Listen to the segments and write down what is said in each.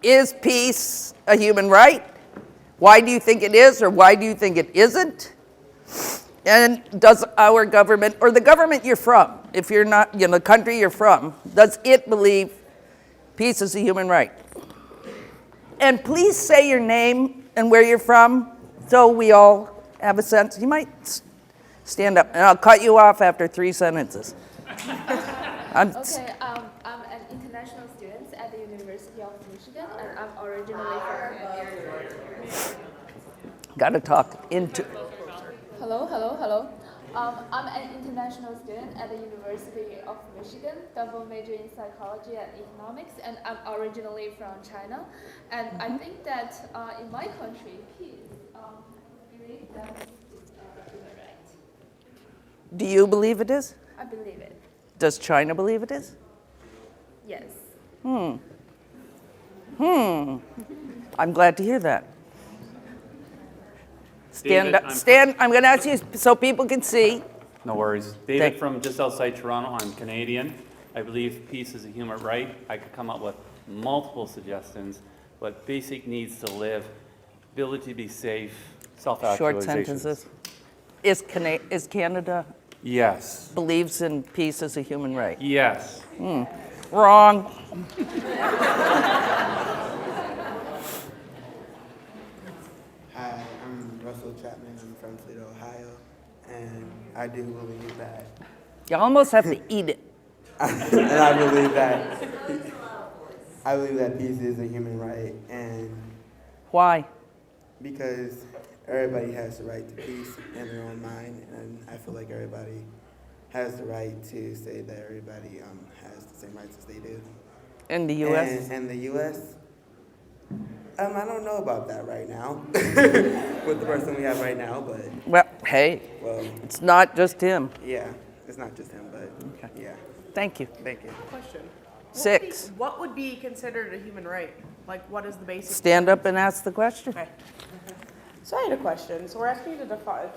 Is peace a human right? Why do you think it is, or why do you think it isn't? And does our government, or the government you're from, if you're not, the country you're from, does it believe peace is a human right? And please say your name and where you're from, so we all have a sense. You might stand up, and I'll cut you off after 3 sentences. Okay, I'm an international student at the University of Michigan, and I'm originally from... Got to talk into... Hello. I'm an international student at the University of Michigan, double major in psychology and economics, and I'm originally from China. And I think that in my country, peace, believe that is human right. Do you believe it is? I believe it. Does China believe it is? Yes. I'm glad to hear that. Stand David, up. Stand. I'm going to ask you so people can see. No worries. David from just outside Toronto. I'm Canadian. I believe peace is a human right. I could come up with multiple suggestions, but basic needs to live, ability to be safe, self-actualization. Short sentences. Is Canada Yes. believes in peace as a human right? Yes. Wrong. Hi, I'm Russell Chapman. I'm from Toledo, Ohio, and I do believe that. You almost have to eat it. And I believe that peace is a human right, and Why? because everybody has the right to peace in their own mind, and I feel like everybody has the right to say that everybody has the same rights as they do. In the U.S.? And the U.S. I don't know about that right now with the person we have right now, but Well, hey, well, it's not just him. yeah, it's not just him, but Okay. yeah. Thank you. Thank you. Question. 6. What would be considered a human right? Like, what is the basic? Stand up and ask the question. Okay. So I had a question. So we're asking you to define,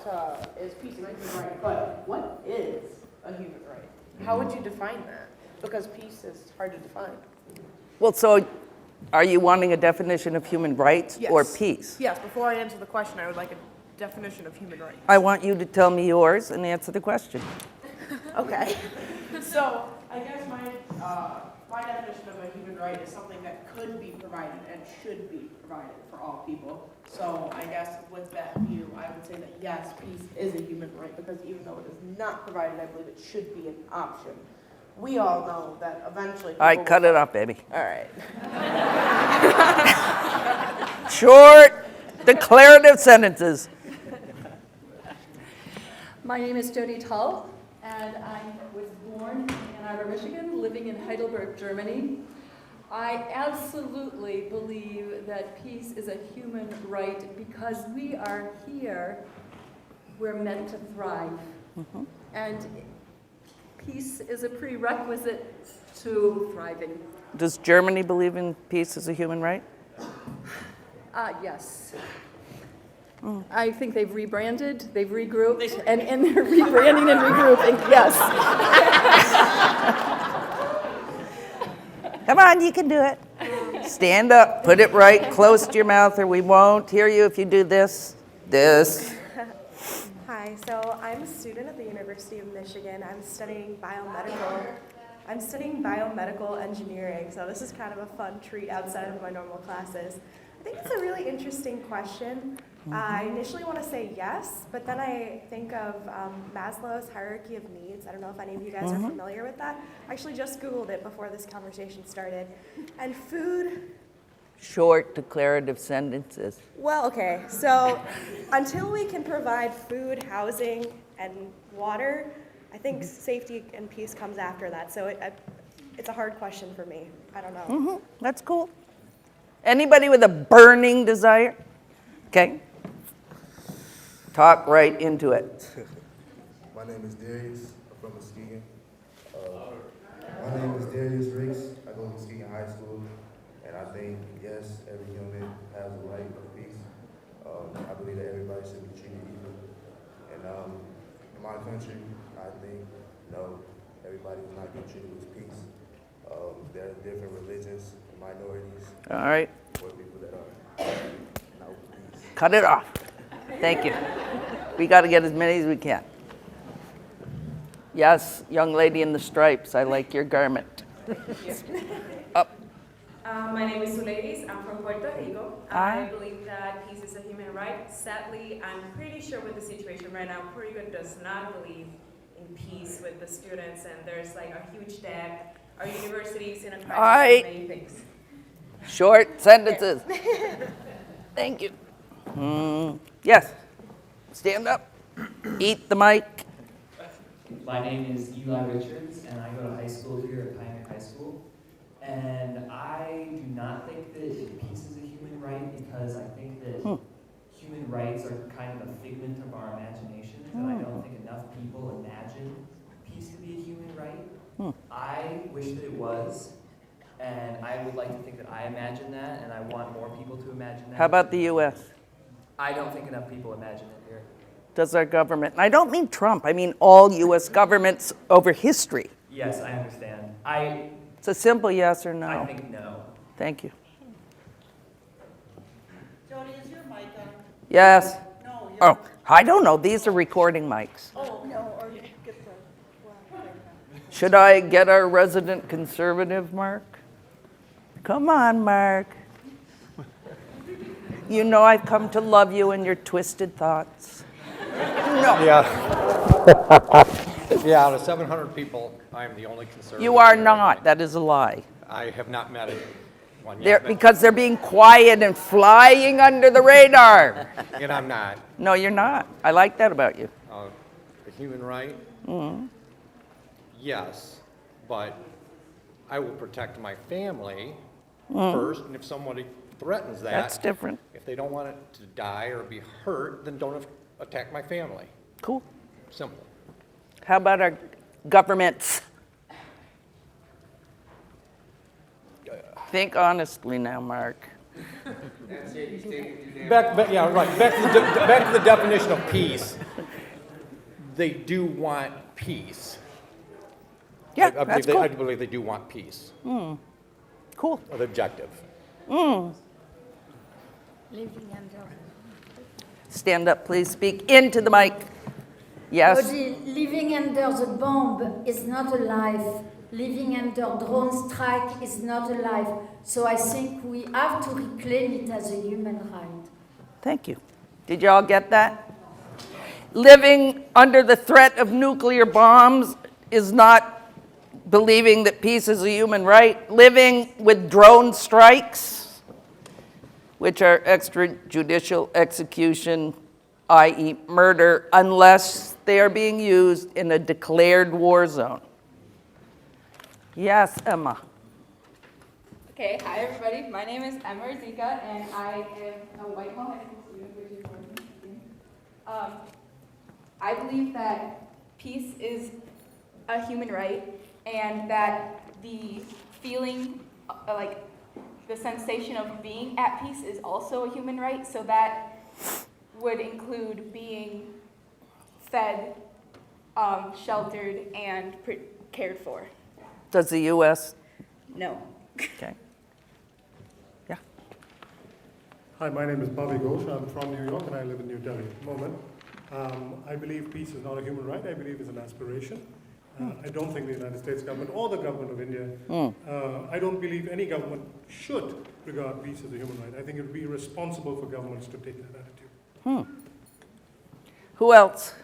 is peace a human right? But what is a human right? How would you define that? Because peace is hard to define. Well, so are you wanting a definition of human rights or peace? Yes. Before I answer the question, I would like a definition of human rights. I want you to tell me yours and answer the question. Okay. So I guess my definition of a human right is something that could be provided and should be provided for all people. So I guess with that view, I would say that yes, peace is a human right, because even though it is not provided, I believe it should be an option. We all know that eventually. All right, cut it off, baby. All right. Short, declarative sentences. My name is Jody Tull, and I was born in Ann Arbor, Michigan, living in Heidelberg, Germany. I absolutely believe that peace is a human right because we are here, we're meant to thrive. And peace is a prerequisite to thriving. Does Germany believe in peace as a human right? Yes. I think they've rebranded, they've regrouped, and in their rebranding and regrouping, yes. Come on, you can do it. Stand up, put it right close to your mouth, or we won't hear you if you do this. Hi, so I'm a student at the University of Michigan. I'm studying biomedical engineering, so this is kind of a fun treat outside of my normal classes. I think it's a really interesting question. I initially want to say yes, but then I think of Maslow's hierarchy of needs. I don't know if any of you guys are familiar with that. I actually just Googled it before this conversation started. And food... Short, declarative sentences. Well, okay, so until we can provide food, housing, and water, I think safety and peace comes after that. So it's a hard question for me. I don't know. That's cool. Anybody with a burning desire? Okay. Talk right into it. My name is Darius. I'm from Muskegon. My name is Darius Riggs. I go to Muskegon High School, and I think, yes, every human has a right of peace. I believe that everybody should be treated equal. And in my country, I think, no, everybody is not getting treated with peace. There are different religions, minorities, All right. for people that are no peace. Cut it off. Thank you. We got to get as many as we can. Yes, young lady in the stripes, I like your garment. Up. My name is Suleiris. I'm from Puerto Rico. Hi. I believe that peace is a human right. Sadly, I'm pretty sure with the situation right now, Puerto Rico does not believe in peace with the students, and there's like a huge debt. Our universities in a crisis, many things. Short sentences. Thank you. Yes. Stand up. Eat the mic. My name is Eli Richards, and I go to high school here at Pioneer High School. And I do not think that peace is a human right, because I think that human rights are kind of a figment of our imaginations, and I don't think enough people imagine peace to be a human right. I wish that it was, and I would like to think that I imagine that, and I want more people to imagine that. How about the U.S.? I don't think enough people imagine it here. Does our government? And I don't mean Trump. I mean all U.S. governments over history. Yes, I understand. It's a simple yes or no. I think no. Thank you. Jody, is your mic on? Yes. No, you're. Oh, I don't know. These are recording mics. Oh, no, or you get the, well, Should I get our resident conservative, Mark? Come on, Mark. You know I've come to love you and your twisted thoughts. No. Yeah, out of 700 people, I am the only conservative. You are here. not. That is a lie. I have not met one yet. Because they're being quiet and flying under the radar. And I'm not. No, you're not. I like that about you. The human right? Yes, but I will protect my family first, and if somebody threatens that. That's different. If they don't want it to die or be hurt, then don't attack my family. Cool. Simple. How about our governments? Think honestly now, Mark. Back to the definition of peace. They do want peace. Yeah, I that's believe cool. I believe they do want peace. Cool. Or the objective. Stand up, please. Speak into the mic. Yes. Jody, living under the bomb is not a life. Living under drone strike is not a life. So I think we have to reclaim it as a human right. Thank you. Did you all get that? Living under the threat of nuclear bombs is not believing that peace is a human right. Living with drone strikes, which are extrajudicial execution, i.e. murder, unless they are being used in a declared war zone. Yes, Emma. Okay, hi everybody. My name is Emma Zika, and I am a Whitehall High School student, which is I believe that peace is a human right, and that the feeling, like the sensation of being at peace is also a human right, so that would include being fed, sheltered, and cared for. Does the U.S.? No. Okay. Yeah. Hi, my name is Bobby Ghosh. I'm from New York and I live in New Delhi at the moment. I believe peace is not a human right. I believe it's an aspiration. I don't think the United States government or the government of India, I don't believe any government should regard peace as a human right. I think it would be irresponsible for governments to take that attitude. Who else?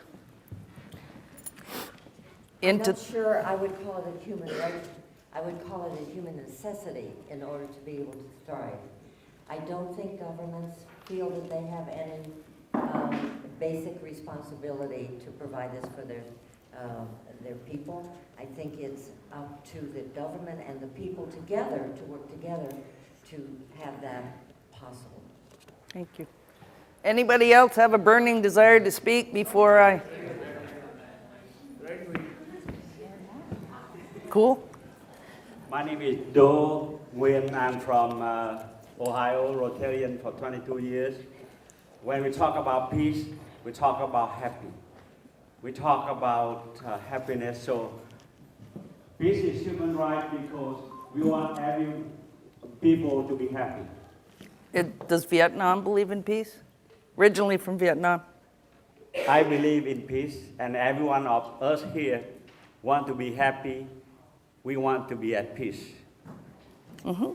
I'm not sure I would call it a human right. I would call it a human necessity in order to be able to thrive. I don't think governments feel that they have any basic responsibility to provide this for their people. I think it's up to the government and the people together to work together to have that possible. Thank you. Anybody else have a burning desire to speak before I? Cool. My name is Do Nguyen. I'm from Ohio, Rotarian for 22 years. When we talk about peace, we talk about happy. We talk about happiness. So peace is human right because we want people to be happy. Does Vietnam believe in peace? Originally from Vietnam? I believe in peace, and every one of us here want to be happy. We want to be at peace. Mm-hmm.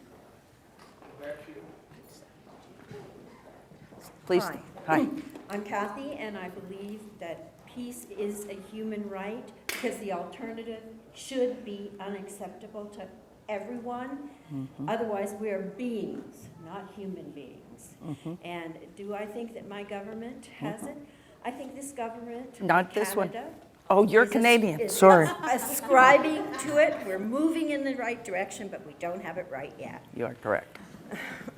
Please. Hi. I'm Kathy, and I believe that peace is a human right because the alternative should be unacceptable to everyone. Mm-hmm. Otherwise, we are beings, not human beings. Mm-hmm. And do I think that my government has it? I think this government, Not this one. Canada, Oh, you're is Canadian. Sorry. ascribing to it. We're moving in the right direction, but we don't have it right yet. You are correct.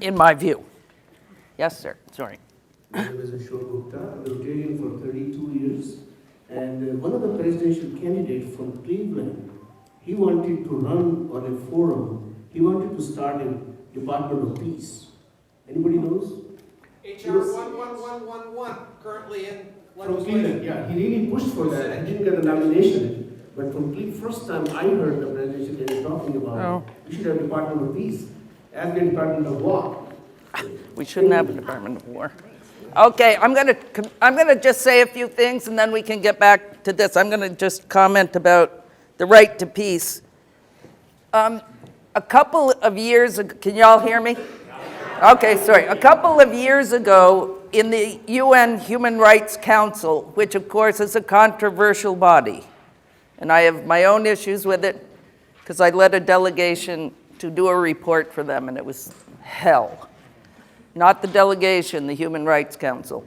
In my view. Yes, sir. Sorry. My name is Ashok Gupta. I'm a Rotarian for 32 years. And one of the presidential candidates from Cleveland, he wanted to run on a forum. He wanted to start a Department of Peace. Anybody knows? HR 11111, currently in From Cleveland, yeah. He really pushed for that. He didn't get a nomination. But from Cleveland, first time I heard the presidential candidate talking about we should have a Department of Peace as the Department of War. We shouldn't have a Department of War. Okay, I'm gonna just say a few things and then we can get back to this. I'm gonna just comment about the right to peace. A couple of years ago, can y'all hear me? Okay, sorry. A couple of years ago in the UN Human Rights Council, which of course is a controversial body, and I have my own issues with it because I led a delegation to do a report for them and it was hell. Not the delegation, the Human Rights Council.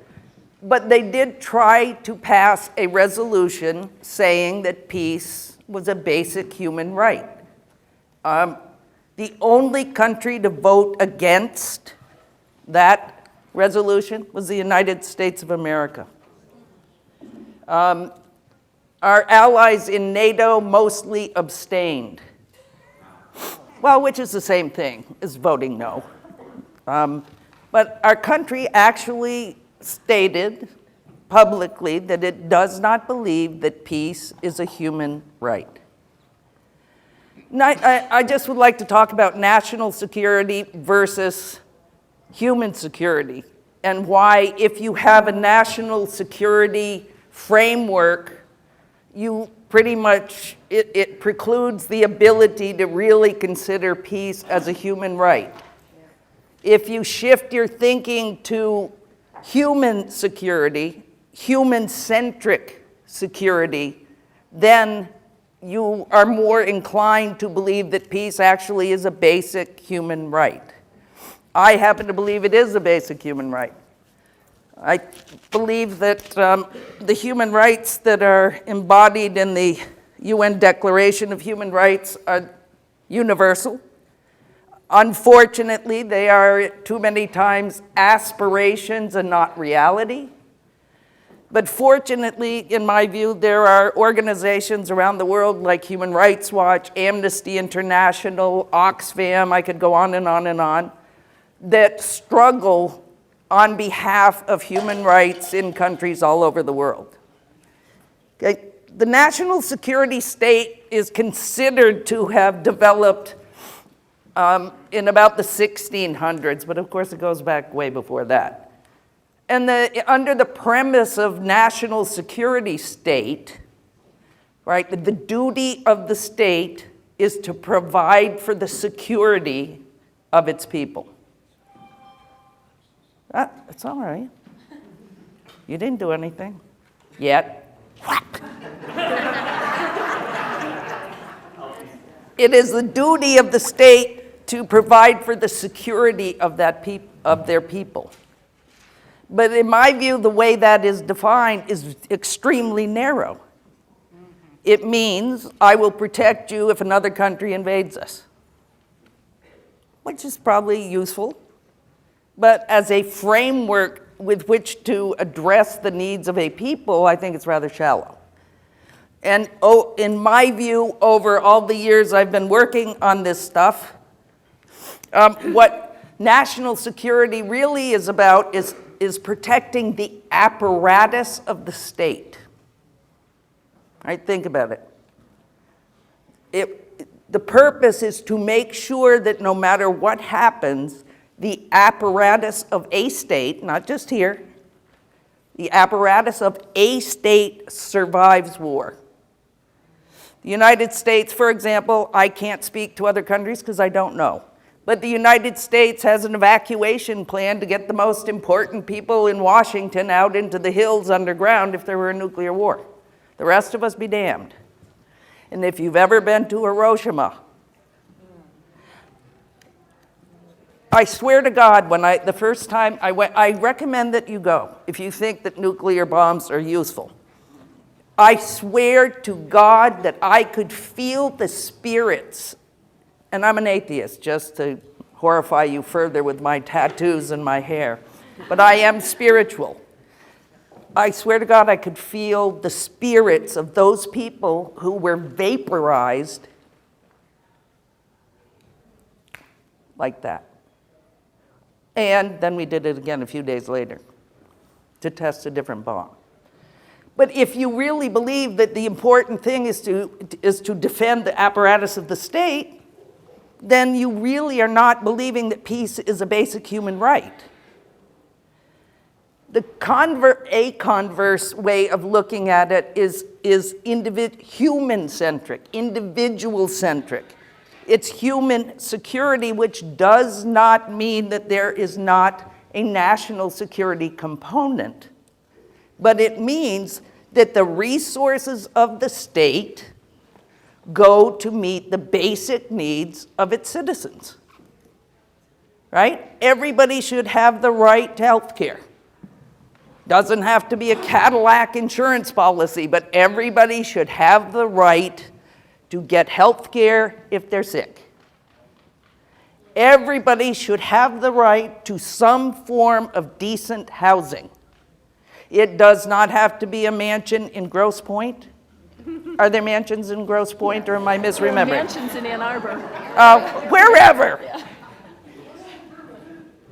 But they did try to pass a resolution saying that peace was a basic human right. The only country to vote against that resolution was the United States of America. Our allies in NATO mostly abstained. Well, which is the same thing as voting no. But our country actually stated publicly that it does not believe that peace is a human right. Now, I just would like to talk about national security versus human security, and why if you have a national security framework, you pretty much, it precludes the ability to really consider peace as a human right. If you shift your thinking to human security, human-centric security, then you are more inclined to believe that peace actually is a basic human right. I happen to believe it is a basic human right. I believe that the human rights that are embodied in the UN Declaration of Human Rights are universal. Unfortunately, they are too many times aspirations and not reality. But fortunately, in my view, there are organizations around the world like Human Rights Watch, Amnesty International, Oxfam, I could go on and on and on, that struggle on behalf of human rights in countries all over the world. Okay? The national security state is considered to have developed in about the 1600s, but of course it goes back way before that. And under the premise of national security state, right, the duty of the state is to provide for the security of its people. It's all right. You didn't do anything yet. It is the duty of the state to provide for the security of their people. But in my view, the way that is defined is extremely narrow. It means I will protect you if another country invades us, which is probably useful. But as a framework with which to address the needs of a people, I think it's rather shallow. And in my view, over all the years I've been working on this stuff, what national security really is about is protecting the apparatus of the state. Right? Think about it. The purpose is to make sure that no matter what happens, the apparatus of a state, not just here, the apparatus of a state survives war. The United States, for example, I can't speak to other countries because I don't know. But the United States has an evacuation plan to get the most important people in Washington out into the hills underground if there were a nuclear war. The rest of us be damned. And if you've ever been to Hiroshima, I swear to God, the first time I went, I recommend that you go if you think that nuclear bombs are useful. I swear to God that I could feel the spirits, and I'm an atheist, just to horrify you further with my tattoos and my hair, but I am spiritual. I swear to God I could feel the spirits of those people who were vaporized like that. And then we did it again a few days later to test a different bomb. But if you really believe that the important thing is to defend the apparatus of the state, then you really are not believing that peace is a basic human right. A converse way of looking at it is human-centric, individual-centric. It's human security, which does not mean that there is not a national security component. But it means that the resources of the state go to meet the basic needs of its citizens. Right? Everybody should have the right to health care. Doesn't have to be a Cadillac insurance policy, but everybody should have the right to get health care if they're sick. Everybody should have the right to some form of decent housing. It does not have to be a mansion in Grosse Pointe. Are there mansions in Grosse Pointe, or am I misremembering? Mansions in Ann Arbor. Wherever.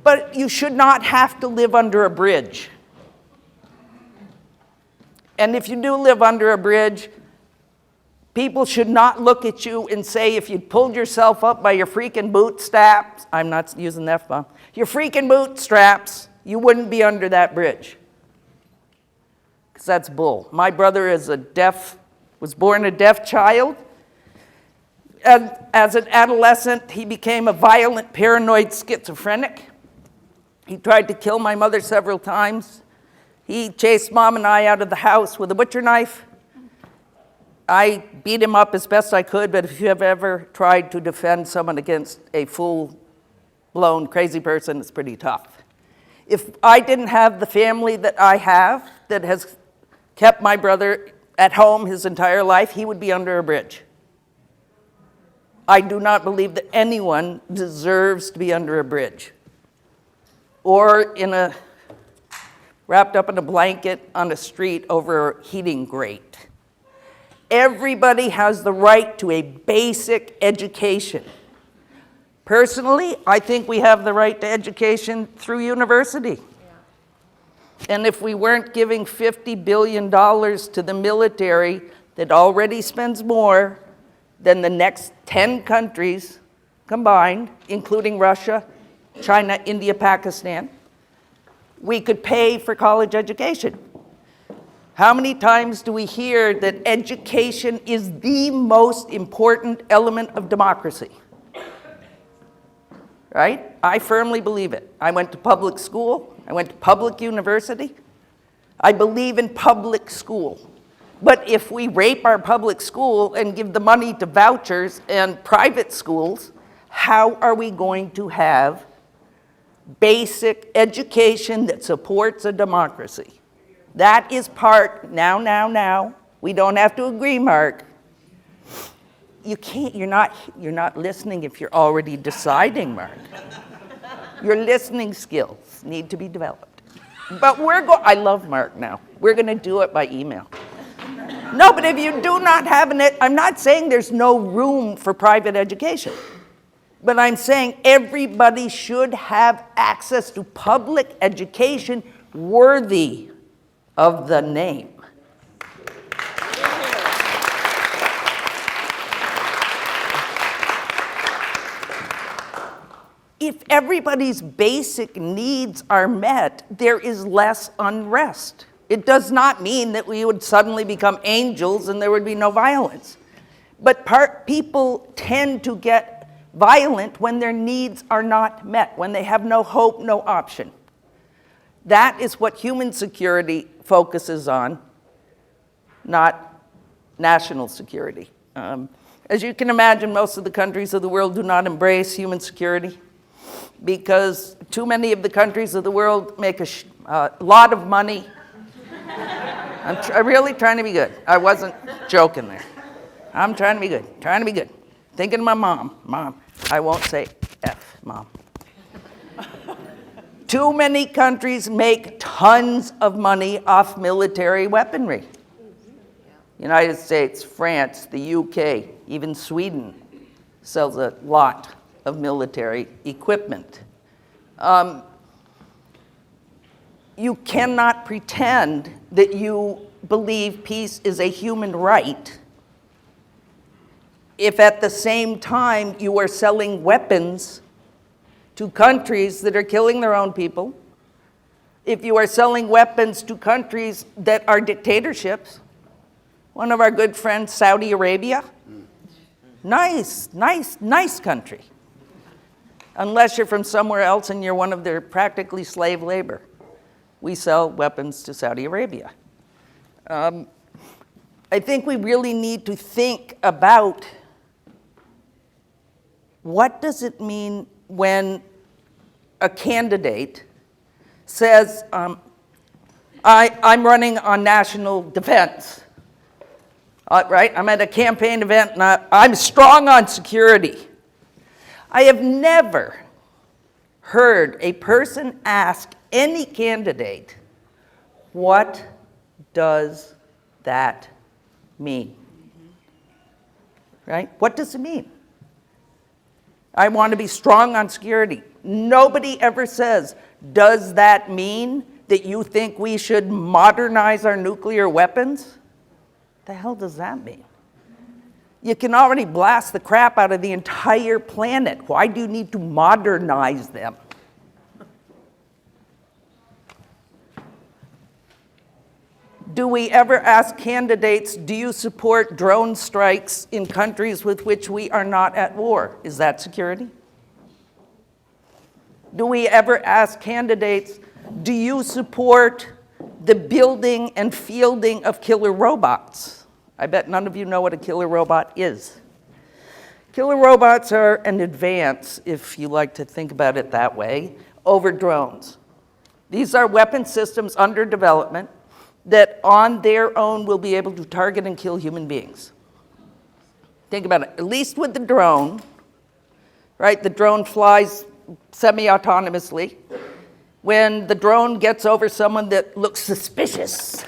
But you should not have to live under a bridge. And if you do live under a bridge, people should not look at you and say, if you pulled yourself up by your freaking bootstraps, I'm not using the F-bomb, your freaking bootstraps, you wouldn't be under that bridge. Because that's bull. My brother was born a deaf child. And as an adolescent, he became a violent, paranoid schizophrenic. He tried to kill my mother several times. He chased Mom and I out of the house with a butcher knife. I beat him up as best I could, but if you have ever tried to defend someone against a full-blown crazy person, it's pretty tough. If I didn't have the family that I have, that has kept my brother at home his entire life, he would be under a bridge. I do not believe that anyone deserves to be under a bridge or wrapped up in a blanket on a street over a heating grate. Everybody has the right to a basic education. Personally, I think we have the right to education through university. And if we weren't giving $50 billion to the military that already spends more than the next 10 countries combined, including Russia, China, India, Pakistan, we could pay for college education. How many times do we hear that education is the most important element of democracy? Right? I firmly believe it. I went to public school. I went to public university. I believe in public school. But if we rape our public school and give the money to vouchers and private schools, how are we going to have basic education that supports a democracy? That is part, now. We don't have to agree, Mark. You can't, you're not listening if you're already deciding, Mark. Your listening skills need to be developed. But I love Mark now. We're going to do it by email. No, but if you do not have I'm not saying there's no room for private education. But I'm saying everybody should have access to public education worthy of the name. if everybody's basic needs are met, there is less unrest. It does not mean that we would suddenly become angels and there would be no violence. But people tend to get violent when their needs are not met, when they have no hope, no option. That is what human security focuses on, not national security. As you can imagine, most of the countries of the world do not embrace human security because too many of the countries of the world make a lot of money. I'm really trying to be good. I wasn't joking there. I'm trying to be good, Thinking of my mom, I won't say F, Mom. Too many countries make tons of money off military weaponry. United States, France, the UK, even Sweden sells a lot of military equipment. You cannot pretend that you believe peace is a human right if at the same time you are selling weapons to countries that are killing their own people, if you are selling weapons to countries that are dictatorships. One of our good friends, Saudi Arabia, nice country. Unless you're from somewhere else and you're one of their practically slave labor. We sell weapons to Saudi Arabia. I think we really need to think about what does it mean when a candidate says, I'm running on national defense. Right? I'm at a campaign event and I'm strong on security. I have never heard a person ask any candidate, what does that mean? Right? What does it mean? I want to be strong on security. Nobody ever says, does that mean that you think we should modernize our nuclear weapons? The hell does that mean? You can already blast the crap out of the entire planet. Why do you need to modernize them? Do we ever ask candidates, do you support drone strikes in countries with which we are not at war? Is that security? Do we ever ask candidates, do you support the building and fielding of killer robots? I bet none of you know what a killer robot is. Killer robots are an advance, if you like to think about it that way, over drones. These are weapon systems under development that on their own will be able to target and kill human beings. Think about it, at least with the drone, right? The drone flies semi-autonomously. When the drone gets over someone that looks suspicious,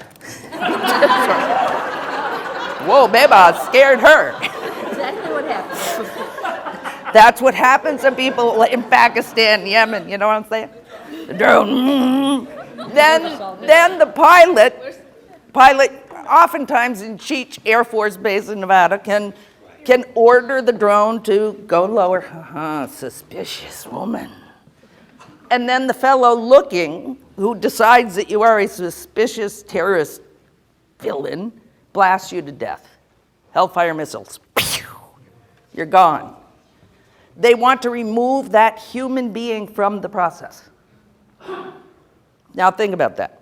whoa, babe, I scared her. Exactly what happened. That's what happens to people in Pakistan, Yemen, you know what I'm saying? The drone, then the pilot, oftentimes in Cheech Air Force Base in Nevada, can order the drone to go lower. Suspicious woman. And then the fellow looking, who decides that you are a suspicious terrorist villain, blasts you to death. Hellfire missiles. Pew! You're gone. They want to remove that human being from the process. Now think about that.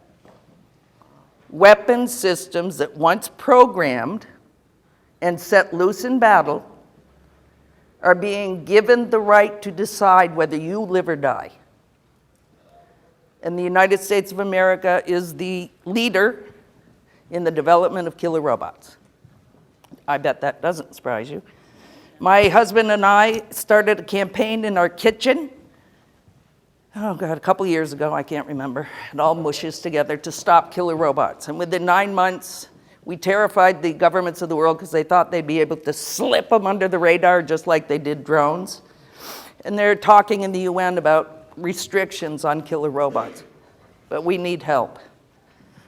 Weapon systems that once programmed and set loose in battle are being given the right to decide whether you live or die. And the United States of America is the leader in the development of killer robots. I bet that doesn't surprise you. My husband and I started a campaign in our kitchen, a couple years ago, I can't remember. It all mushes together to stop killer robots. And within 9 months, we terrified the governments of the world because they thought they'd be able to slip them under the radar just like they did drones. And they're talking in the UN about restrictions on killer robots. But we need help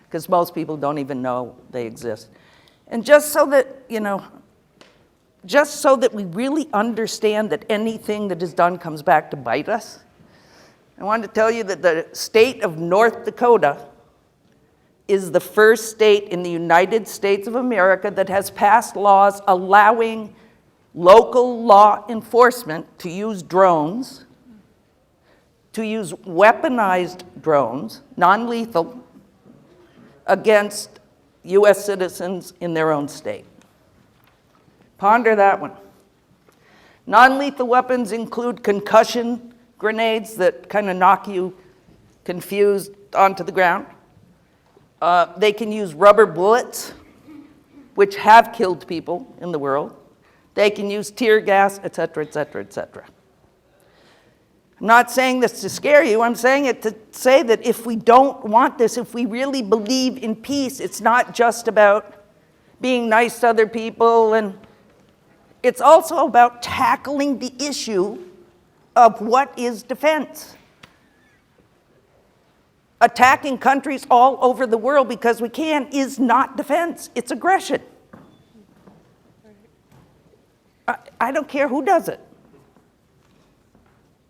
because most people don't even know they exist. And just so that, just so that we really understand that anything that is done comes back to bite us, I want to tell you that the state of North Dakota is the first state in the United States of America that has passed laws allowing local law enforcement to use drones, to use weaponized drones, non-lethal, against US citizens in their own state. Ponder that one. Non-lethal weapons include concussion grenades that kind of knock you confused onto the ground. They can use rubber bullets, which have killed people in the world. They can use tear gas, et cetera, et cetera, et cetera. I'm not saying this to scare you. I'm saying it to say that if we don't want this, if we really believe in peace, it's not just about being nice to other people, and it's also about tackling the issue of what is defense. Attacking countries all over the world because we can is not defense, it's aggression. I don't care who does it.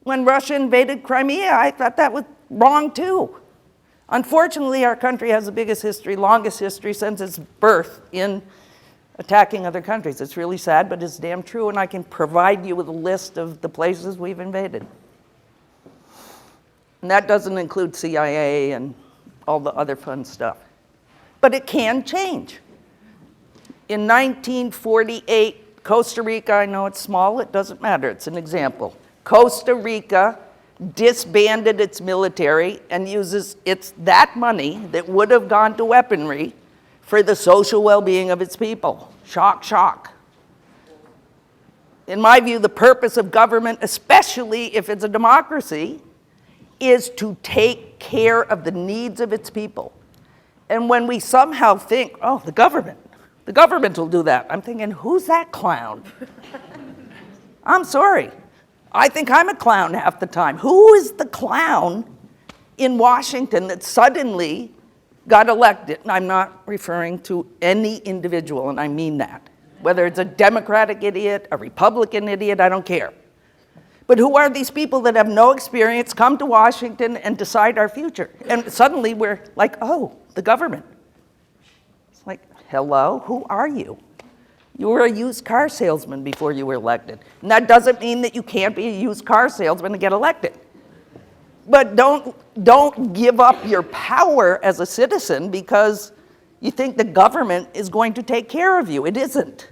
When Russia invaded Crimea, I thought that was wrong too. Unfortunately, our country has the biggest history, longest history since its birth in attacking other countries. It's really sad, but it's damn true, and I can provide you with a list of the places we've invaded. And that doesn't include CIA and all the other fun stuff. But it can change. In 1948, Costa Rica, I know it's small, it doesn't matter, it's an example. Costa Rica disbanded its military and uses that money that would have gone to weaponry for the social well-being of its people. Shock, shock. In my view, the purpose of government, especially if it's a democracy, is to take care of the needs of its people. And when we somehow think, oh, the government will do that, I'm thinking, who's that clown? I'm sorry. I think I'm a clown half the time. Who is the clown in Washington that suddenly got elected? And I'm not referring to any individual, and I mean that. Whether it's a Democratic idiot, a Republican idiot, I don't care. But who are these people that have no experience, come to Washington and decide our future? And suddenly we're like, oh, the government. It's like, hello, who are you? You were a used car salesman before you were elected. And that doesn't mean that you can't be a used car salesman to get elected. But don't give up your power as a citizen because you think the government is going to take care of you. It isn't.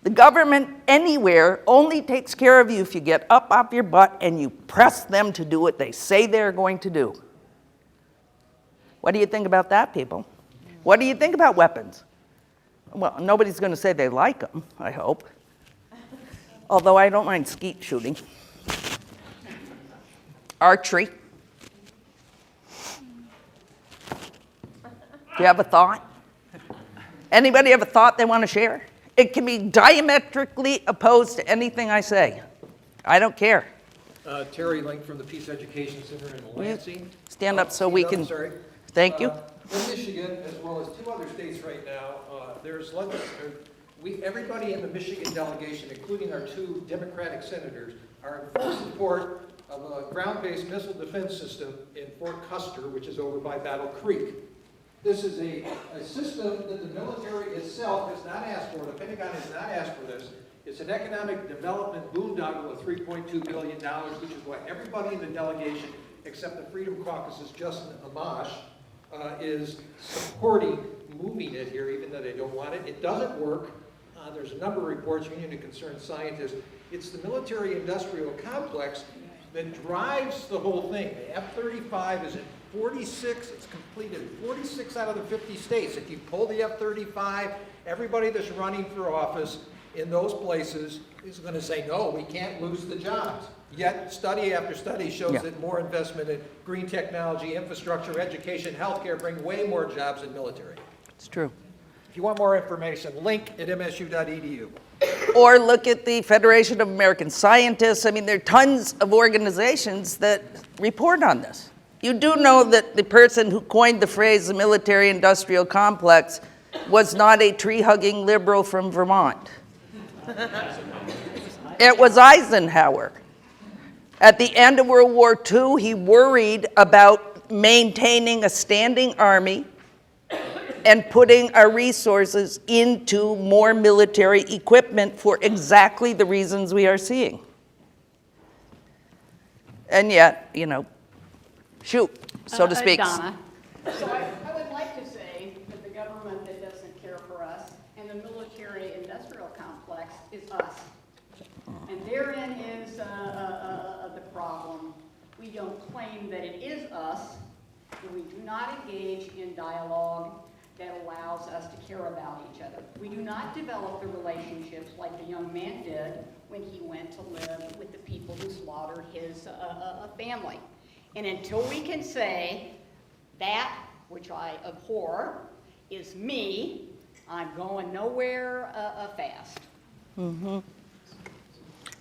The government anywhere only takes care of you if you get up off your butt and you press them to do what they say they're going to do. What do you think about that, people? What do you think about weapons? Well, nobody's going to say they like them, I hope. Although I don't mind skeet shooting. Archery. Do you have a thought? Anybody have a thought they want to share? It can be diametrically opposed to anything I say. I don't care. Terry Link from the Peace Education Center in Lansing. Stand up so we can. Sorry. Thank you. In Michigan, as well as 2 other states right now, everybody in the Michigan delegation, including our 2 Democratic senators, are in full support of a ground-based missile defense system in Fort Custer, which is over by Battle Creek. This is a system that the military itself has not asked for. The Pentagon has not asked for this. It's an economic development boondoggle of $3.2 billion, which is what everybody in the delegation, except the Freedom Caucus's Justin Amash, is supporting moving it here, even though they don't want it. It doesn't work. There's a number of reports, Union of Concerned Scientists. It's the military-industrial complex that drives the whole thing. The F-35 is in 46, it's completed in 46 out of the 50 states. If you pull the F-35, everybody that's running for office in those places is going to say, no, we can't lose the jobs. Yet study after study shows that more investment in green technology, infrastructure, education, healthcare bring way more jobs in military. It's true. If you want more information, link at msu.edu. Or look at the Federation of American Scientists. I mean, there are tons of organizations that report on this. You do know that the person who coined the phrase the military-industrial complex was not a tree-hugging liberal from Vermont. It was Eisenhower. At the end of World War II, he worried about maintaining a standing army and putting our resources into more military equipment for exactly the reasons we are seeing. And yet, you know, shoot, so to speak. Donna. So I would like to say that the government that doesn't care for us and the military-industrial complex is us. And therein is the problem. We don't claim that it is us, and we do not engage in dialogue that allows us to care about each other. We do not develop the relationships like the young man did when he went to live with the people who slaughtered his family. And until we can say that which I abhor is me, I'm going nowhere fast. Mm-hmm.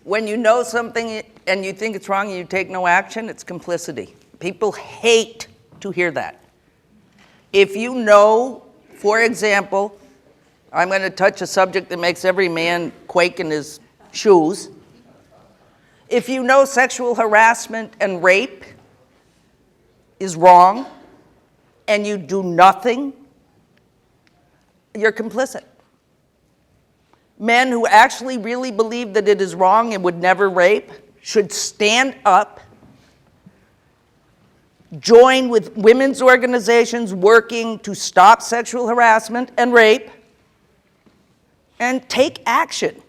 When you know something and you think it's wrong and you take no action, it's complicity. People hate to hear that. If you know, for example, I'm going to touch a subject that makes every man quake in his shoes. If you know sexual harassment and rape is wrong and you do nothing, you're complicit. Men who actually really believe that it is wrong and would never rape should stand up, join with women's organizations working to stop sexual harassment and rape, and take action.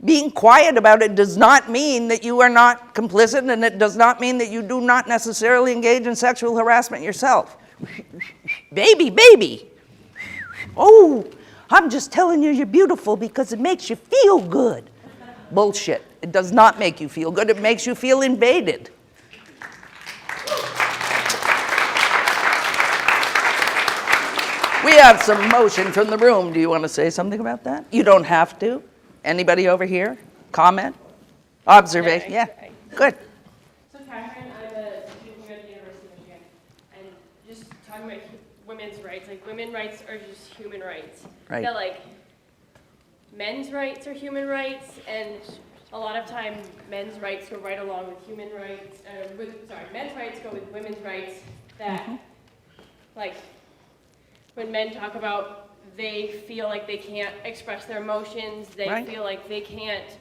Being quiet about it does not mean that you are not complicit, and it does not mean that you do not necessarily engage in sexual harassment yourself. Baby, baby. Oh, I'm just telling you you're beautiful because it makes you feel good. Bullshit. It does not make you feel good. It makes you feel invaded. We have some motion from the room. Do you want to say something about that? You don't have to. Anybody over here? Comment? Observation? Yeah. Good. So Catherine, I'm a student here at the University of Michigan, and just talking about women's rights, like women's rights are just human rights. Right. That like men's rights are human rights, and a lot of time men's rights go right along with human rights. Men's rights go with women's rights. That like when men talk about they feel like they can't express their emotions, they feel like they can't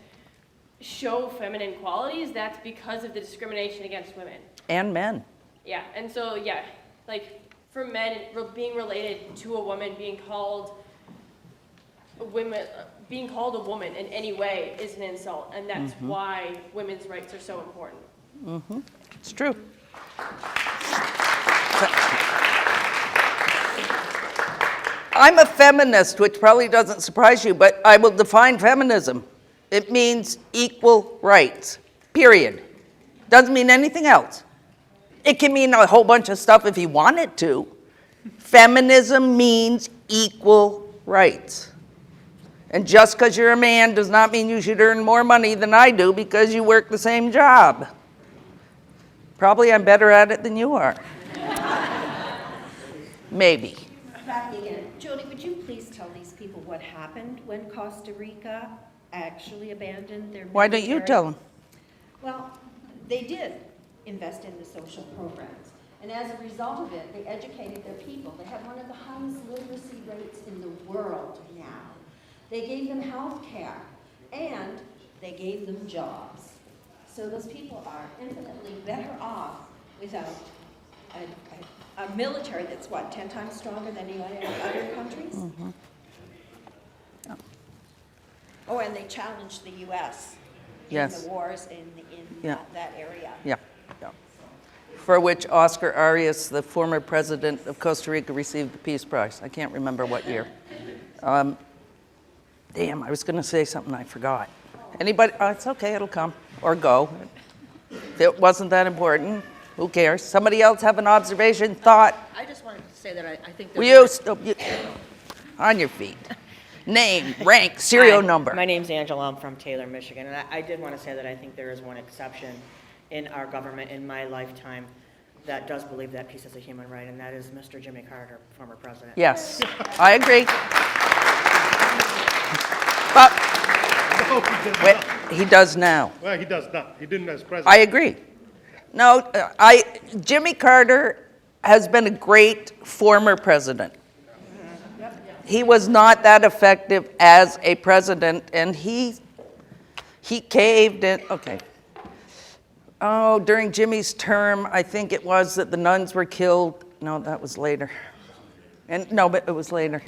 show feminine qualities, that's because of the discrimination against women. And men. Yeah, and so, yeah, like for men, being related to a woman, being called a woman in any way is an insult, and that's why women's rights are so important. Mm-hmm. It's true. I'm a feminist, which probably doesn't surprise you, but I will define feminism. It means equal rights, period. Doesn't mean anything else. It can mean a whole bunch of stuff if you want it to. Feminism means equal rights. And just because you're a man does not mean you should earn more money than I do because you work the same job. Probably I'm better at it than you are. Maybe. Back again. Jody, would you please tell these people what happened when Costa Rica actually abandoned their military? Why don't you tell them? Well, they did invest in the social programs. And as a result of it, they educated their people. They have one of the highest literacy rates in the world now. They gave them health care, and they gave them jobs. So those people are infinitely better off without a military that's, 10 times stronger than any other countries? Mm-hmm. Yeah. Oh, and they challenged the U.S. in the wars in that area. Yeah. For which Oscar Arias, the former president of Costa Rica, received the Peace Prize. I can't remember what year. Damn, I was going to say something I forgot. Anybody? Oh, it's okay, it'll come or go. If it wasn't that important, who cares? Somebody else have an observation, thought? I just wanted to say that I think Will you on your feet. Name, rank, serial number. My name's Angela. I'm from Taylor, Michigan. And I did want to say that I think there is one exception in our government in my lifetime that does believe that peace is a human right, and that is Mr. Jimmy Carter, former president. Yes, I agree. No, Wait, he does now. well, he does not. He didn't as president. I agree. No, Jimmy Carter has been a great former president. He was not that effective as a president, and he caved in. Okay. Oh, during Jimmy's term, I think it was that the nuns were killed. No, that was later. But it was later.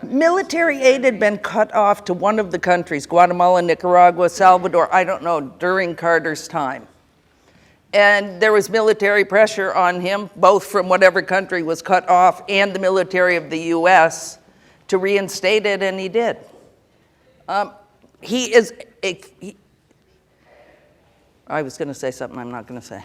Military aid had been cut off to one of the countries, Guatemala, Nicaragua, Salvador, I don't know, during Carter's time. And there was military pressure on him, both from whatever country was cut off and the military of the U.S., to reinstate it, and he did. I was going to say something I'm not going to say.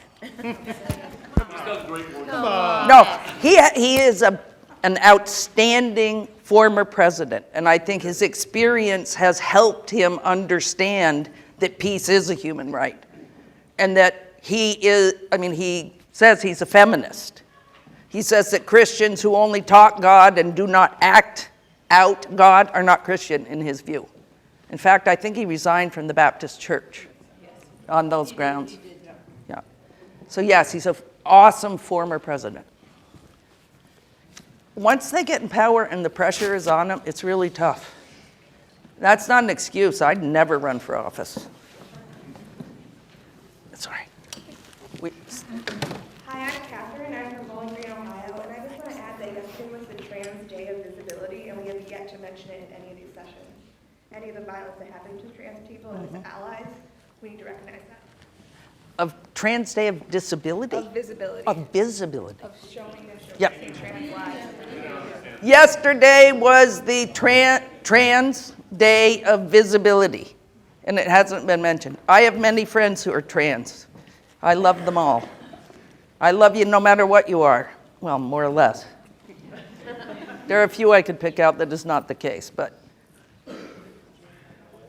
No, he is an outstanding former president, and I think his experience has helped him understand that peace is a human right, and that he says he's a feminist. He says that Christians who only talk God and do not act out God are not Christian in his view. In fact, I think he resigned from the Baptist Church on those grounds. Yeah. So yes, he's an awesome former president. Once they get in power and the pressure is on them, it's really tough. That's not an excuse. I'd never run for office. Sorry. Hi, I'm Catherine. I'm from Bowling Green, Ohio, and I just want to add that yesterday was the Trans Day of Visibility, and we have yet to mention it in any of these sessions. Any of the violence that happens to trans people and its allies, we need to recognize that. Of Trans Day of Disability? Of visibility. Of visibility. Of showing and Yep. showcasing trans lives. Yesterday was the Trans Day of Visibility, and it hasn't been mentioned. I have many friends who are trans. I love them all. I love you no matter what you are. Well, more or less. There are a few I could pick out that is not the case, but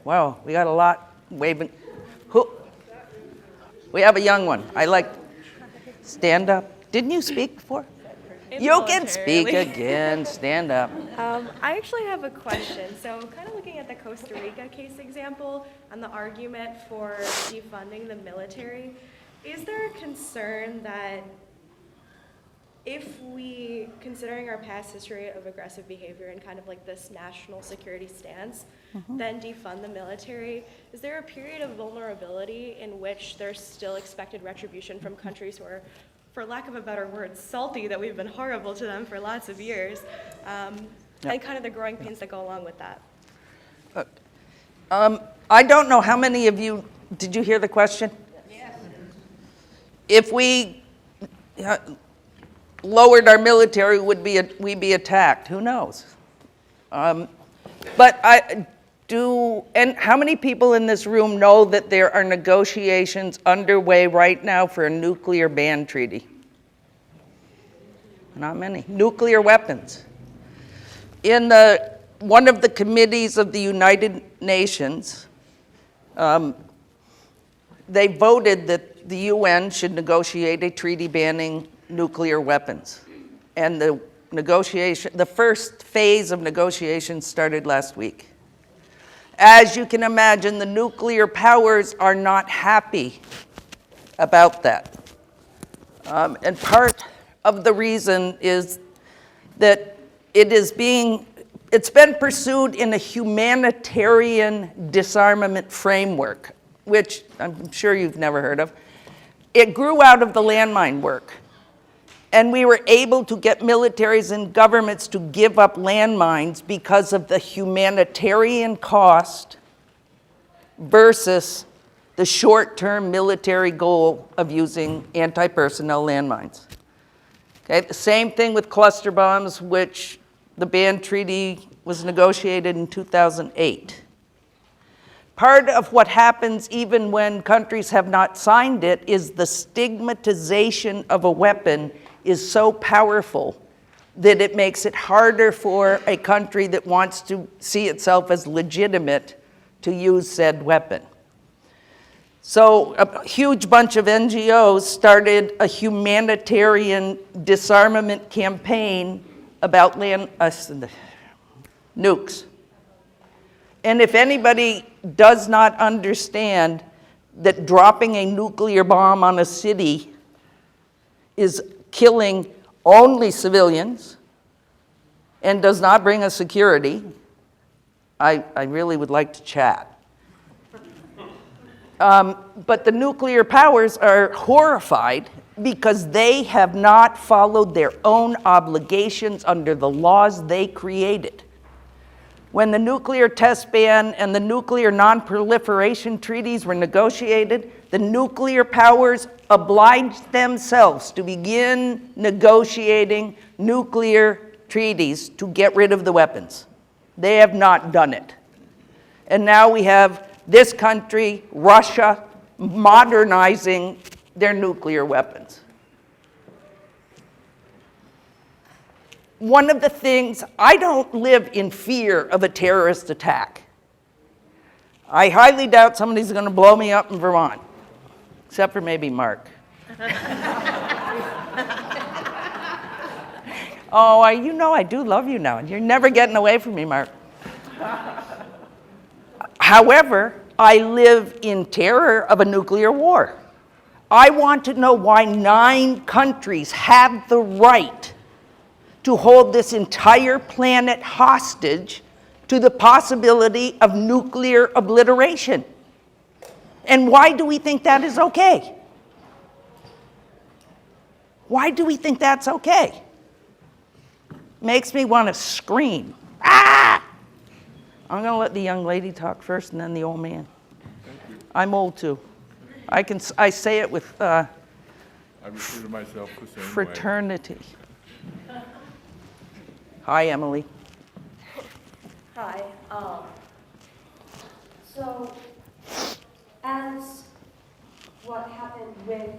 wow, we got a lot waving. We have a young one. I like, stand up. Didn't you speak before? You can speak again. Stand up. I actually have a question. So kind of looking at the Costa Rica case example and the argument for defunding the military, is there a concern that if we, considering our past history of aggressive behavior and kind of like this national security stance, then defund the military, is there a period of vulnerability in which there's still expected retribution from countries who are, for lack of a better word, salty that we've been horrible to them for lots of years, and kind of the growing pains that go along with that? I don't know how many of you, did you hear the question? Yes. If we lowered our military, would we be attacked? Who knows? But and how many people in this room know that there are negotiations underway right now for a nuclear ban treaty? Not many. Nuclear weapons. In one of the committees of the United Nations, they voted that the UN should negotiate a treaty banning nuclear weapons. And the first phase of negotiations started last week. As you can imagine, the nuclear powers are not happy about that. And part of the reason is that it's been pursued in a humanitarian disarmament framework, which I'm sure you've never heard of. It grew out of the landmine work. And we were able to get militaries and governments to give up landmines because of the humanitarian cost versus the short-term military goal of using anti-personnel landmines. Okay, the same thing with cluster bombs, which the ban treaty was negotiated in 2008. Part of what happens even when countries have not signed it is the stigmatization of a weapon is so powerful that it makes it harder for a country that wants to see itself as legitimate to use said weapon. So a huge bunch of NGOs started a humanitarian disarmament campaign about nukes. And if anybody does not understand that dropping a nuclear bomb on a city is killing only civilians and does not bring us security, I really would like to chat. But the nuclear powers are horrified because they have not followed their own obligations under the laws they created. When the nuclear test ban and the nuclear non-proliferation treaties were negotiated, the nuclear powers obliged themselves to begin negotiating nuclear treaties to get rid of the weapons. They have not done it. And now we have this country, Russia, modernizing their nuclear weapons. One of the things, I don't live in fear of a terrorist attack. I highly doubt somebody's going to blow me up in Vermont, except for maybe Mark. Oh, you know I do love you now, and you're never getting away from me, Mark. However, I live in terror of a nuclear war. I want to know why 9 countries have the right to hold this entire planet hostage to the possibility of nuclear obliteration. And why do we think that is okay? Why do we think that's okay? Makes me want to scream. Ah! I'm going to let the young lady talk first and then the old man. I'm old too. I say it with I consider myself the same fraternity. Hi, Emily. Hi. So, as what happened with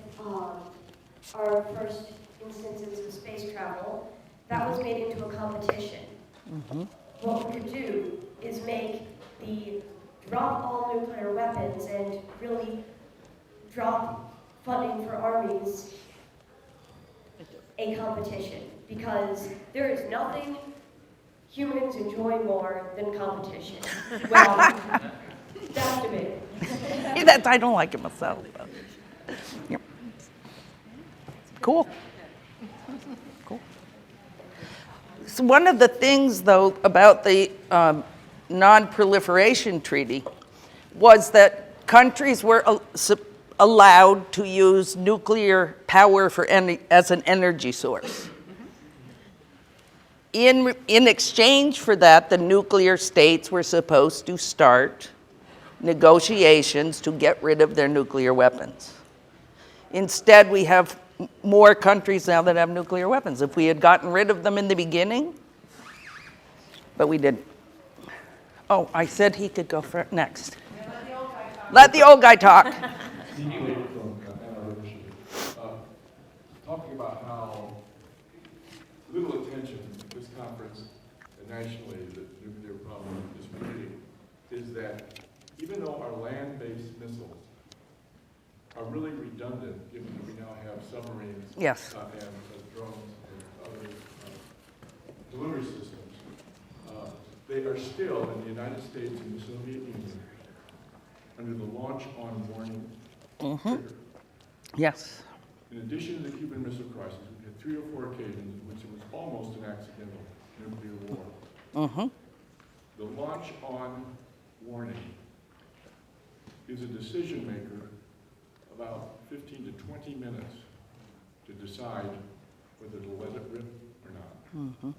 our first instances of space travel, that was made into a competition. Mm-hmm. What we could do is make the drop all nuclear weapons and really drop funding for armies a competition, because there is nothing humans enjoy more than competition. Well, that's debatable. I don't like it myself. But. Yep. Cool. Cool. So one of the things, though, about the non-proliferation treaty was that countries were allowed to use nuclear power as an energy source. In exchange for that, the nuclear states were supposed to start negotiations to get rid of their nuclear weapons. Instead, we have more countries now that have nuclear weapons. If we had gotten rid of them in the beginning, but we didn't. Oh, I said he could go next. Let the old guy talk. Talking about how little attention this conference and nationally the nuclear problem is getting is that even though our land-based missiles are really redundant, given that we now have submarines Yes. and drones and other delivery systems, they are still in the United States and the Soviet Union under the launch on warning trigger. Yes. In addition to the Cuban Missile Crisis, we had 3 or 4 occasions in which it was almost an accidental nuclear war. The launch on warning is a decision maker about 15 to 20 minutes to decide whether to let it rip or not.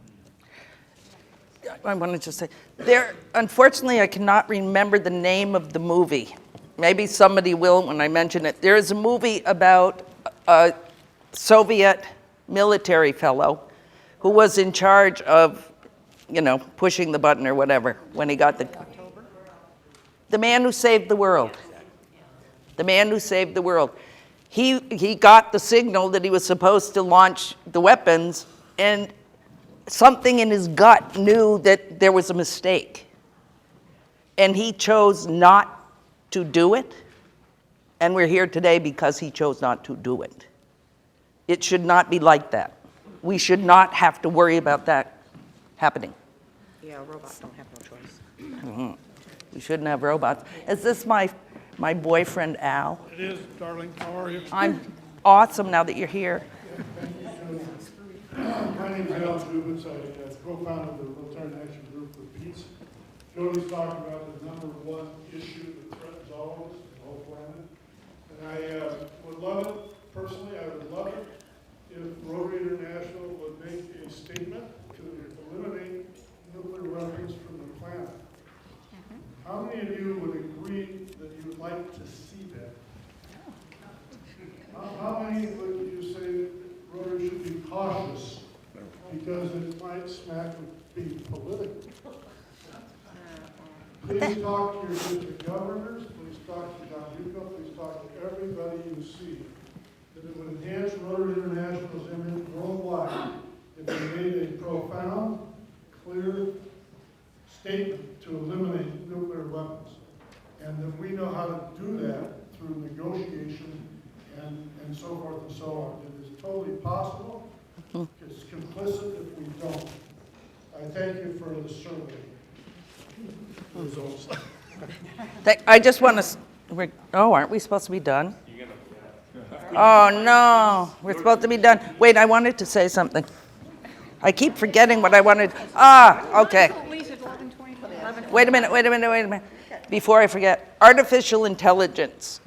I want to just say, unfortunately, I cannot remember the name of the movie. Maybe somebody will when I mention it. There is a movie about a Soviet military fellow who was in charge of, pushing the button or whatever when he got the man who saved the world. The man who saved the world. He got the signal that he was supposed to launch the weapons, and something in his gut knew that there was a mistake. And he chose not to do it. And we're here today because he chose not to do it. It should not be like that. We should not have to worry about that happening. Yeah, robots don't have no choice. We shouldn't have robots. Is this my boyfriend, Al? It is, darling. How are you? I'm awesome now that you're here. My name is Al Dubitz. I co-founded the Rotarian Action Group for Peace. Jody's talking about the number one issue that threatens all of us, the whole planet. And I would love it, personally, I would love it if Rotary International would make a statement to eliminate nuclear weapons from the planet. How many of you would agree that you would like to see that? How many would you say Rotary should be cautious because it might smack of being political? Please talk to your district governors, please talk to John Rico, please talk to everybody you see. That it would enhance Rotary International's image worldwide if they made a profound, clear statement to eliminate nuclear weapons. And that we know how to do that through negotiation and so forth and so on. It is totally possible. It's complicit if we don't. I thank you for the survey results. I just want to, aren't we supposed to be done? Oh, no, we're supposed to be done. Wait, I wanted to say something. I keep forgetting what I wanted. Okay. Wait a minute. Before I forget, artificial intelligence.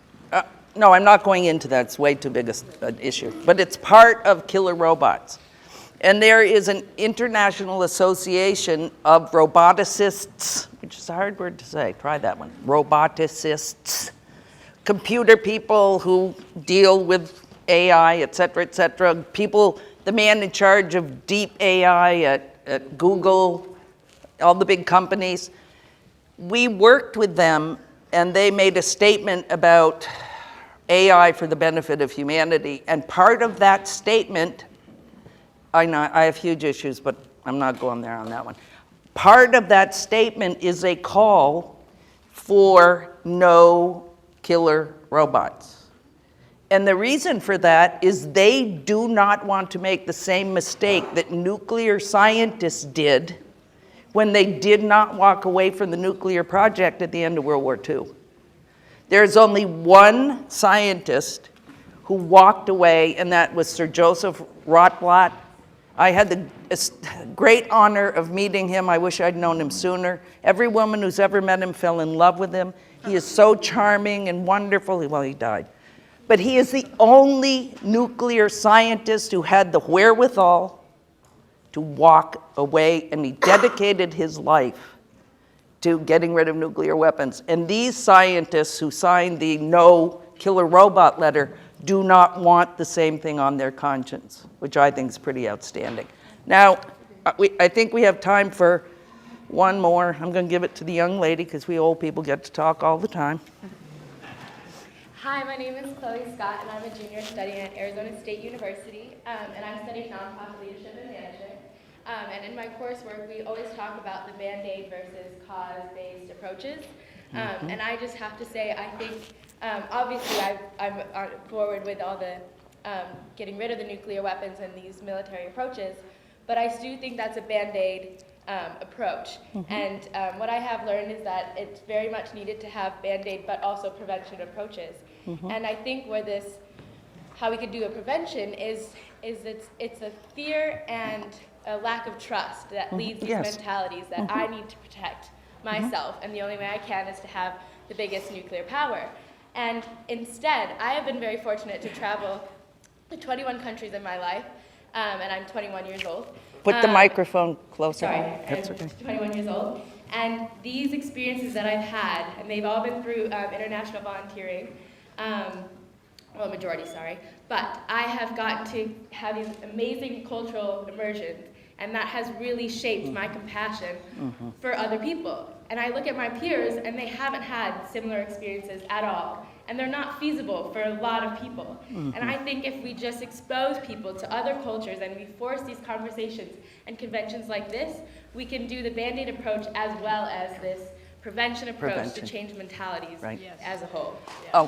No, I'm not going into that. It's way too big an issue. But it's part of killer robots. And there is an international association of roboticists, which is a hard word to say. Try that one. Roboticists. Computer people who deal with AI, et cetera, people, the man in charge of deep AI at Google, all the big companies. We worked with them, and they made a statement about AI for the benefit of humanity. And part of that statement, I know I have huge issues, but I'm not going there on that one. Part of that statement is a call for no killer robots. And the reason for that is they do not want to make the same mistake that nuclear scientists did when they did not walk away from the nuclear project at the end of World War II. There's only one scientist who walked away, and that was Sir Joseph Rotblat. I had the great honor of meeting him. I wish I'd known him sooner. Every woman who's ever met him fell in love with him. He is so charming and wonderful. Well, he died. But he is the only nuclear scientist who had the wherewithal to walk away, and he dedicated his life to getting rid of nuclear weapons. And these scientists who signed the no killer robot letter do not want the same thing on their conscience, which I think is pretty outstanding. Now, I think we have time for one more. I'm going to give it to the young lady because we old people get to talk all the time. Hi, my name is Chloe Scott, and I'm a junior studying at Arizona State University, and I'm studying nonprofit leadership and management. And in my coursework, we always talk about the Band-Aid versus cause-based approaches. And I just have to say, I think, obviously, I'm on forward with all the getting rid of the nuclear weapons and these military approaches, but I do think that's a Band-Aid approach. And what I have learned is that it's very much needed to have Band-Aid, but also prevention approaches. And I think where this, how we could do a prevention is it's a fear and a lack of trust that leads these mentalities that I need to protect myself, and the only way I can is to have the biggest nuclear power. And instead, I have been very fortunate to travel to 21 countries in my life, and I'm 21 years old. Put the microphone closer. Sorry, That's I'm okay. 21 years old. And these experiences that I've had, and they've all been through international volunteering, well, majority, sorry, but I have gotten to have these amazing cultural immersions, and that has really shaped my compassion for other people. And I look at my peers, and they haven't had similar experiences at all, and they're not feasible for a lot of people. And I think if we just expose people to other cultures and we force these conversations and conventions like this, we can do the Band-Aid approach as well as this prevention approach to change mentalities as a whole. Oh.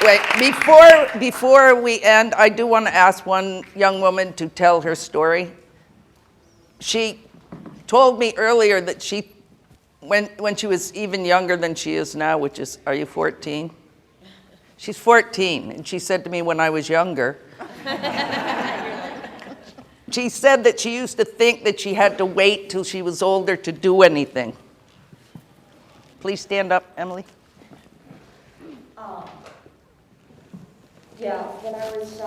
Wait, before we end, I do want to ask one young woman to tell her story. she told me earlier that when she was even younger than she is now, which is, are you 14? She's 14, and she said to me when I was younger, she said that she used to think that she had to wait till she was older to do anything. Please stand up, Emily. Yeah, when I was,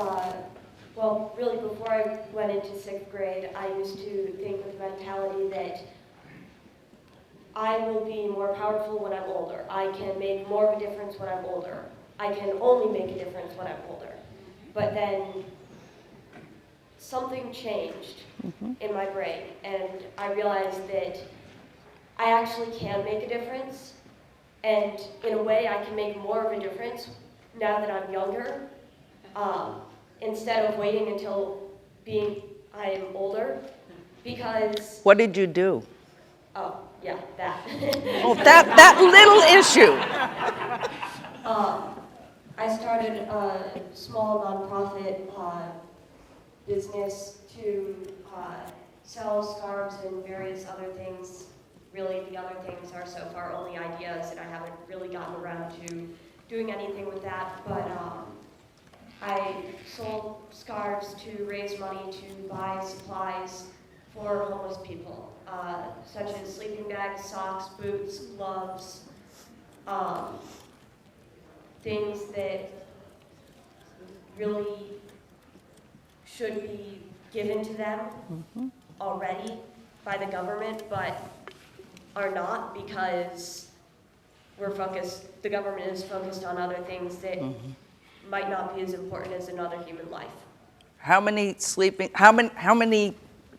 well, really before I went into 6th grade, I used to think with the mentality that I will be more powerful when I'm older. I can make more of a difference when I'm older. I can only make a difference when I'm older. But then something changed in my brain, and I realized that I actually can make a difference, and in a way I can make more of a difference now that I'm younger, instead of waiting until I'm older, because... What did you do? Oh, yeah, that. Oh, that little issue. I started a small nonprofit business to sell scarves and various other things. Really, the other things are so far only ideas, and I haven't really gotten around to doing anything with that. But I sold scarves to raise money to buy supplies for homeless people, such as sleeping bags, socks, boots, gloves, things that really should be given to them already by the government, but are not, because the government is focused on other things that might not be as important as another human life. How many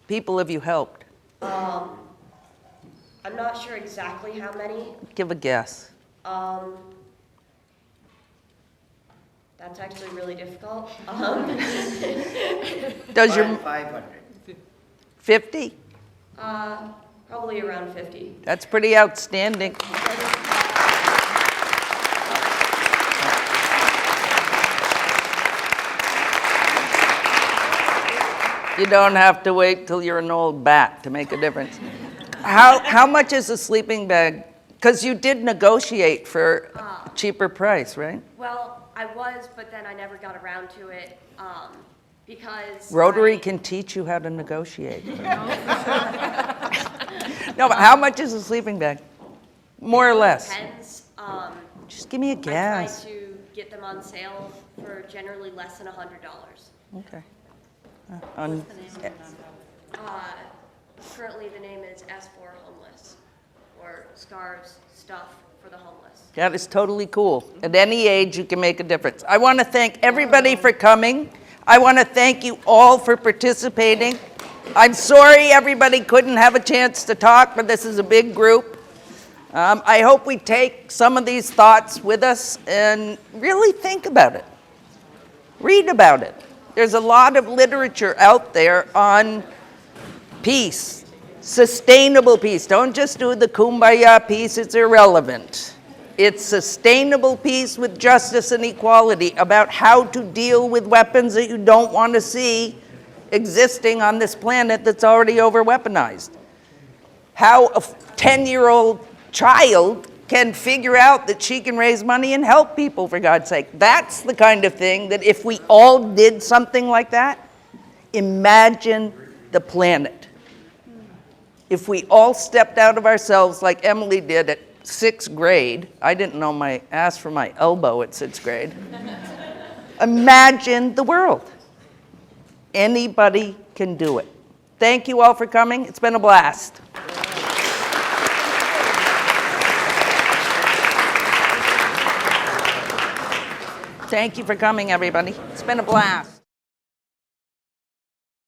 people have you helped? I'm not sure exactly how many. Give a guess. That's actually really difficult. Does your 500. 50? Probably around 50. That's pretty outstanding. You don't have to wait till you're an old bat to make a difference. How much is a sleeping bag? Because you did negotiate for a cheaper price, right? Well, I was, but then I never got around to it because... Rotary can teach you how to negotiate. No, but how much is a sleeping bag? More or less. Depends. Just give me a guess. I try to get them on sale for generally less than $100. Okay. Currently the name is S4 Homeless, or Scarves Stuff for the Homeless. That is totally cool. At any age, you can make a difference. I want to thank everybody for coming. I want to thank you all for participating. I'm sorry everybody couldn't have a chance to talk, but this is a big group. I hope we take some of these thoughts with us and really think about it. Read about it. There's a lot of literature out there on peace, sustainable peace. Don't just do the kumbaya peace, it's irrelevant. It's sustainable peace with justice and equality, about how to deal with weapons that you don't want to see existing on this planet that's already over-weaponized. How a 10-year-old child can figure out that she can raise money and help people, for God's sake. That's the kind of thing that if we all did something like that, imagine the planet. If we all stepped out of ourselves like Emily did at 6th grade, I didn't know my ass from my elbow at 6th grade. Imagine the world. Anybody can do it. Thank you all for coming. It's been a blast. Thank you for coming, everybody. It's been a blast.